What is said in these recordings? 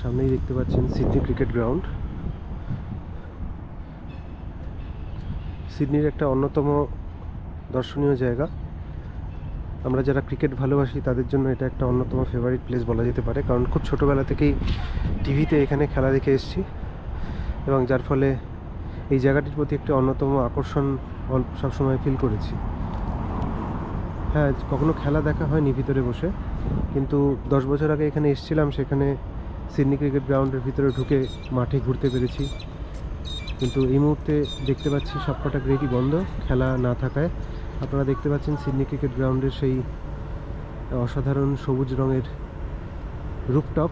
সামনেই দেখতে পাচ্ছেন সিডনি ক্রিকেট গ্রাউন্ড। সিডনির একটা অন্যতম দর্শনীয় জায়গা। আমরা যারা ক্রিকেট ভালোবাসি তাদের জন্য এটা একটা অন্যতম ফেভারিট প্লেস বলা যেতে পারে, কারণ খুব ছোটোবেলা থেকেই টিভিতে এখানে খেলা দেখে এসেছি এবং যার ফলে এই জায়গাটির প্রতি একটা অন্যতম আকর্ষণ সবসময় ফিল করেছি। হ্যাঁ, কখনো খেলা দেখা হয়নি ভিতরে বসে, কিন্তু 10 বছর আগে এখানে এসেছিলাম, সেখানে সিডনি ক্রিকেট গ্রাউন্ডের ভিতরে ঢুকে মাঠে ঘুরতে পেরেছি। কিন্তু এই মুহূর্তে দেখতে পাচ্ছি সবকটা গেটই বন্ধ খেলা না থাকায়। আপনারা দেখতে পাচ্ছেন সিডনি ক্রিকেট গ্রাউন্ডের সেই অসাধারণ সবুজ রঙের রুফটপ,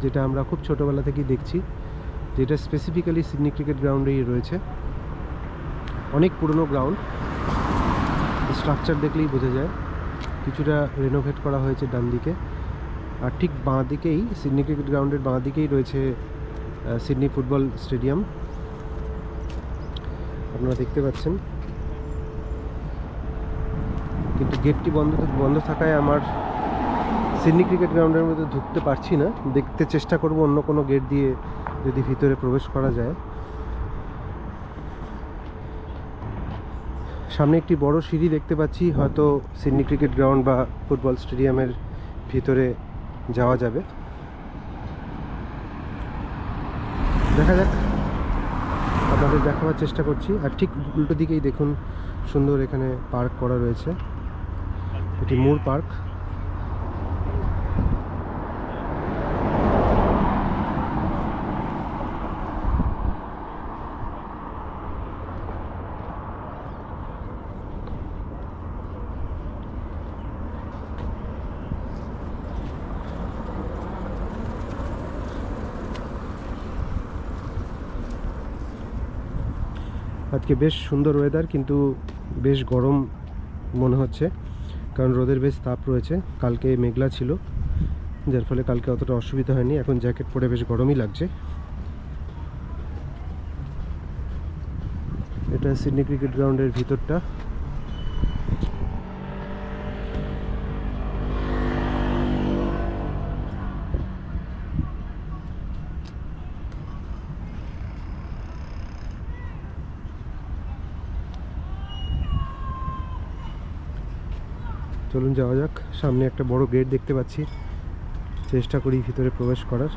যেটা আমরা খুব ছোটোবেলা থেকেই দেখছি, যেটা স্পেসিফিক্যালি সিডনি ক্রিকেট গ্রাউন্ডেই রয়েছে। অনেক পুরনো গ্রাউন্ড, স্ট্রাকচার দেখলেই বোঝা যায়। কিছুটা রেনোভেট করা হয়েছে ডান দিকে, আর ঠিক বাঁ দিকেই সিডনি ক্রিকেট গ্রাউন্ডের বাঁ দিকেই রয়েছে সিডনি ফুটবল স্টেডিয়াম, আপনারা দেখতে পাচ্ছেন। কিন্তু গেটটি বন্ধ থাকায় আমার সিডনি ক্রিকেট গ্রাউন্ডের মধ্যে ঢুকতে পারছি না। দেখতে চেষ্টা করব অন্য কোনো গেট দিয়ে যদি ভিতরে প্রবেশ করা যায়। সামনে একটি বড় সিঁড়ি দেখতে পাচ্ছি, হয়তো সিডনি ক্রিকেট গ্রাউন্ড বা ফুটবল স্টেডিয়ামের ভিতরে যাওয়া যাবে। দেখা যাক, আপনাদের দেখাবার চেষ্টা করছি। আর ঠিক উল্টো দিকেই দেখুন সুন্দর এখানে পার্ক করা রয়েছে, এটি মুর পার্ক। আজকে বেশ সুন্দর ওয়েদার, কিন্তু বেশ গরম মনে হচ্ছে, কারণ রোদের বেশ তাপ রয়েছে। কালকে মেঘলা ছিল, যার ফলে কালকে অতটা অসুবিধা হয়নি। এখন জ্যাকেট পরে বেশ গরমই লাগছে। এটা সিডনি ক্রিকেট গ্রাউন্ডের ভিতরটা। চলুন যাওয়া যাক। সামনে একটা বড় গেট দেখতে পাচ্ছি, চেষ্টা করি ভিতরে প্রবেশ করার।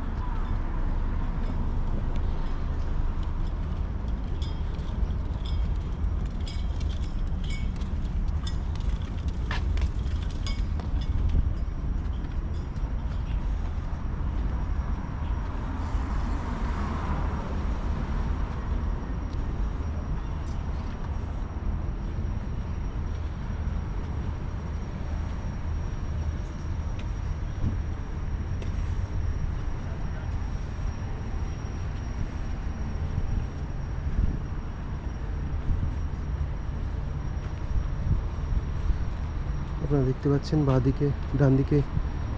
আপনারা দেখতে পাচ্ছেন বাঁ দিকে ডান দিকে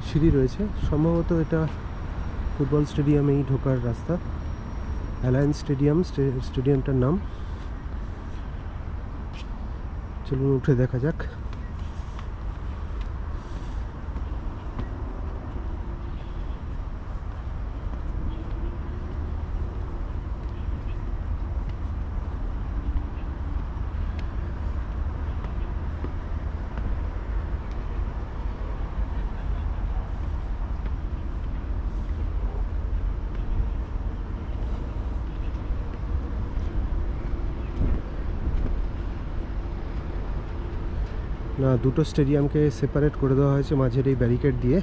সিঁড়ি রয়েছে, সম্ভবত এটা ফুটবল স্টেডিয়ামেই ঢোকার রাস্তা। অ্যালায়েন্স স্টেডিয়ামটার নাম। চলুন উঠে দেখা যাক। না, দুটো স্টেডিয়ামকে সেপারেট করে দেওয়া হয়েছে মাঝের এই ব্যারিকেড দিয়ে,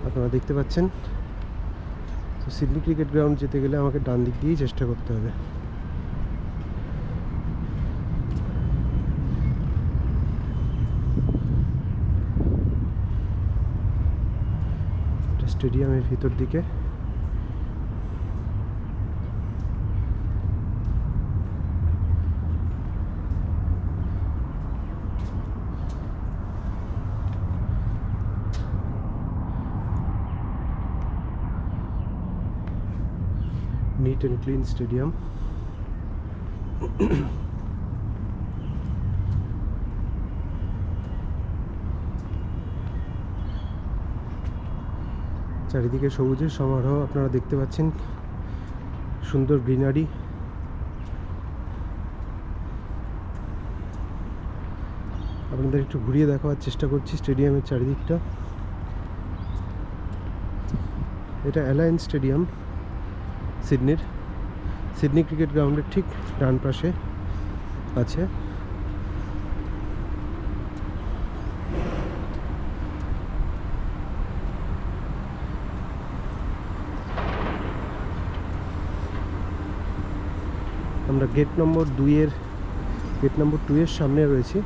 আপনারা দেখতে পাচ্ছেন। তো সিডনি ক্রিকেট গ্রাউন্ড যেতে গেলে আমাকে ডান দিক দিয়েই চেষ্টা করতে হবে। এটা স্টেডিয়ামের ভিতর দিকে। Neat and clean stadium. চারিদিকে সবুজের সমারোহ আপনারা দেখতে পাচ্ছেন, সুন্দর গ্রিনারি। আপনাদের একটু ঘুরিয়ে দেখাবার চেষ্টা করছি স্টেডিয়ামের চারিদিকটা। এটা অ্যালায়েন্স স্টেডিয়াম সিডনি ক্রিকেট গ্রাউন্ডের ঠিক ডান পাশে আছে। আমরা গেট নম্বর 2 এর সামনে রয়েছি।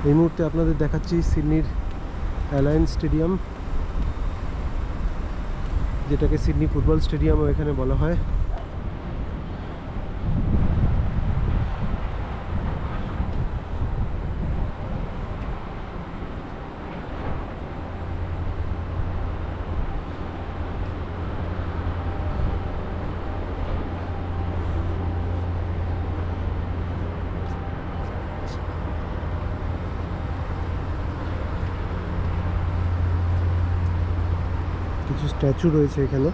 এই মুহূর্তে আপনাদের দেখাচ্ছি সিডনির অ্যালায়েন্স স্টেডিয়াম, যেটাকে সিডনি ফুটবল স্টেডিয়ামও এখানে বলা হয়। কিছু স্ট্যাচু রয়েছে এখানে।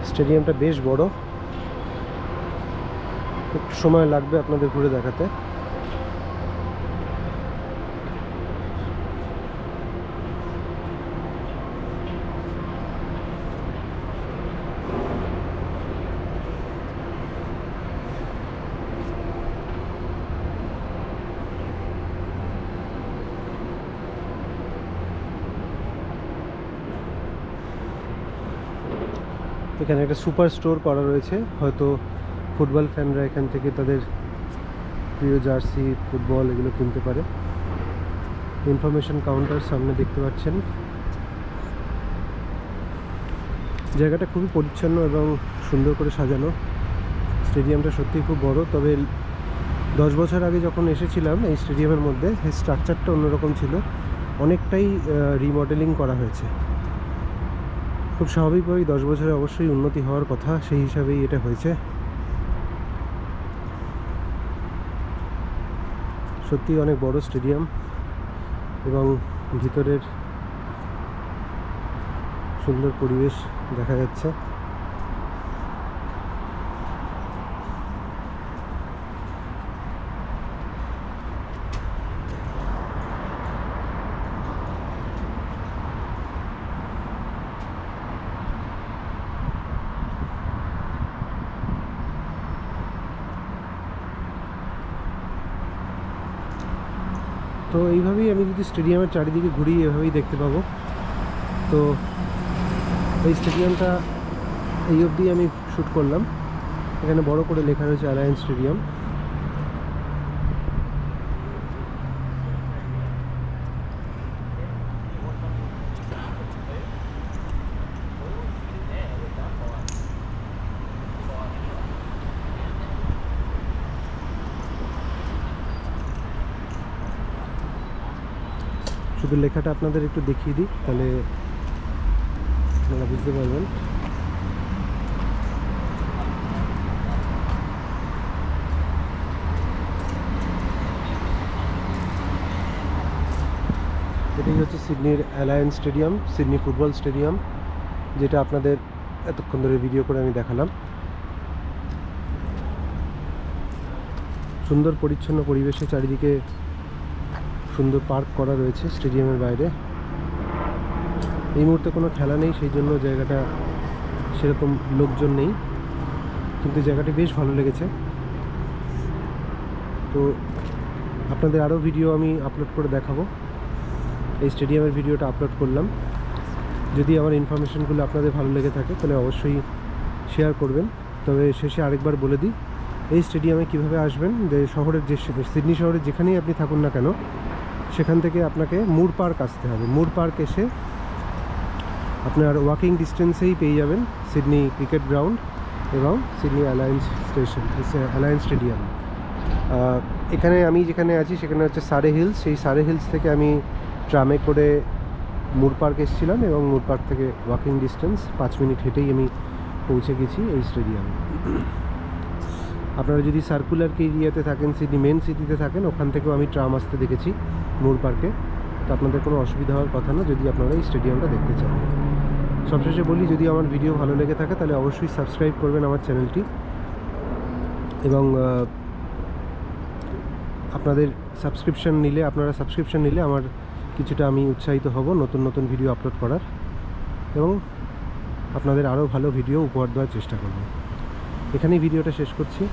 স্টেডিয়ামটা বেশ বড়, একটু সময় লাগবে আপনাদের ঘুরে দেখাতে। এখানে একটা সুপার স্টোর করা রয়েছে, হয়তো ফুটবল ফ্যানরা এখান থেকে তাদের প্রিয় জার্সি, ফুটবল এগুলো কিনতে পারে। ইনফরমেশন কাউন্টার সামনে দেখতে পাচ্ছেন। জায়গাটা খুবই পরিচ্ছন্ন এবং সুন্দর করে সাজানো। স্টেডিয়ামটা সত্যিই খুব বড়, তবে 10 বছর আগে যখন এসেছিলাম এই স্টেডিয়ামের মধ্যে, এই স্ট্রাকচারটা অন্যরকম ছিল, অনেকটাই রিমডেলিং করা হয়েছে। খুব স্বাভাবিকভাবেই 10 বছরে অবশ্যই উন্নতি হওয়ার কথা, সেই হিসাবেই এটা হয়েছে। সত্যি অনেক বড় স্টেডিয়াম এবং ভিতরের সুন্দর পরিবেশ দেখা যাচ্ছে। তো এইভাবেই আমি যদি স্টেডিয়ামের চারিদিকে ঘুরি, এভাবেই দেখতে পাবো। তো এই স্টেডিয়ামটা এই অবধি আমি শ্যুট করলাম। এখানে বড় করে লেখা রয়েছে অ্যালায়েন্স স্টেডিয়াম। শুধু লেখাটা আপনাদের একটু দেখিয়ে দিই, তাহলে আপনারা বুঝতে পারবেন। এটাই হচ্ছে সিডনির alliance stadium, Sydney football stadium, যেটা আপনাদের এতক্ষণ ধরে ভিডিও করে আমি দেখালাম। সুন্দর পরিচ্ছন্ন পরিবেশে চারিদিকে সুন্দর পার্ক করা রয়েছে স্টেডিয়ামের বাইরে। এই মুহূর্তে কোনো খেলা নেই, সেই জন্য জায়গাটা সেরকম লোকজন নেই, কিন্তু জায়গাটি বেশ ভালো লেগেছে। তো আপনাদের আরও ভিডিও আমি আপলোড করে দেখাবো। এই স্টেডিয়ামের ভিডিওটা আপলোড করলাম। যদি আমার ইনফরমেশনগুলো আপনাদের ভালো লেগে থাকে তাহলে অবশ্যই শেয়ার করবেন। তবে শেষে আরেকবার বলে দিই, এই স্টেডিয়ামে কীভাবে আসবেন। যে শহরের সিডনি শহরের যেখানেই আপনি থাকুন না কেন, সেখান থেকে আপনাকে মুর পার্ক আসতে হবে। মুর পার্ক এসে আপনার ওয়াকিং ডিস্টেন্সেই পেয়ে যাবেন সিডনি ক্রিকেট গ্রাউন্ড এবং সিডনি অ্যালায়েন্স স্টেডিয়াম। এখানে আমি যেখানে আছি সেখানে হচ্ছে সারে হিলস। সেই সারে হিলস থেকে আমি ট্রামে করে মুর পার্ক এসেছিলাম এবং মুর পার্ক থেকে ওয়াকিং ডিস্টেন্স 5 মিনিট হেঁটেই আমি পৌঁছে গেছি এই স্টেডিয়ামে। আপনারা যদি সার্কুলার এরিয়াতে থাকেন, সিডনি মেন সিটিতে থাকেন, ওখান থেকেও আমি ট্রাম আসতে দেখেছি মুর পার্কে। তো আপনাদের কোনো অসুবিধা হওয়ার কথা না যদি আপনারা এই স্টেডিয়ামটা দেখতে চান। সবশেষে বলি, যদি আমার ভিডিও ভালো লেগে থাকে তাহলে অবশ্যই সাবস্ক্রাইব করবেন আমার চ্যানেলটি, এবং আপনারা সাবস্ক্রিপশন নিলে আমার কিছুটা আমি উৎসাহিত হব নতুন নতুন ভিডিও আপলোড করার, এবং আপনাদের আরও ভালো ভিডিও উপহার দেওয়ার চেষ্টা করব। এখানেই ভিডিওটা শেষ করছি।